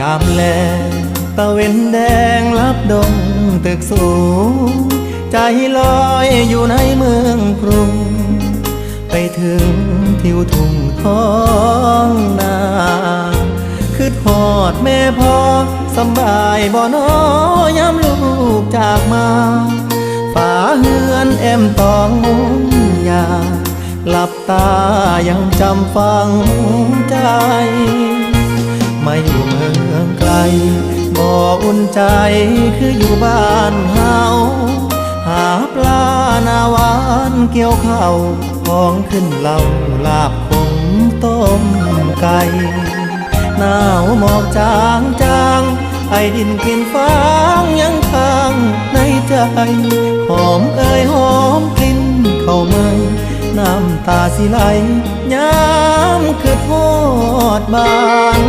ามแลตะเวนแดงลับดงตึกสูงใจลอยอยู่ในเมืองกรุงไปถึงทิวทุ่งท้องนาคือทอดแม่พ่อสำบายบ่น้อยามลูกจากมาฝาเฮือนแอมตองมุงยาหลับตายังจำฝังใจมาอยู่เมืองไกลบ่อุ่นใจคืออยู่บ้านเฮาหาปลาหน้าหวานเกี่ยวข้าวของขึ้นเหล่าลาบขมต้มไก่หนาวหมอกจางจางไอดินกลิ่นฟางยังค้างในใจหอมเอ่ยหอมกลิ่นเข้ามาน้ำตาสิไหลย้ำคือทอดบ้าน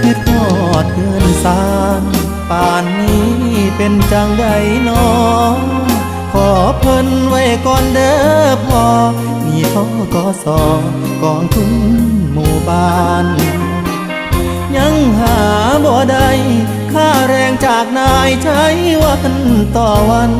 คือทอดเพื่อนสารป่านนี้เป็นจังใดน้องขอเพิ่นไว้ก่อนเด้อพ่อมีท่อกสกองทุนหมู่บ้านยังหาบ่ได้ค่าแรงจากนายใช้วันต่อวัน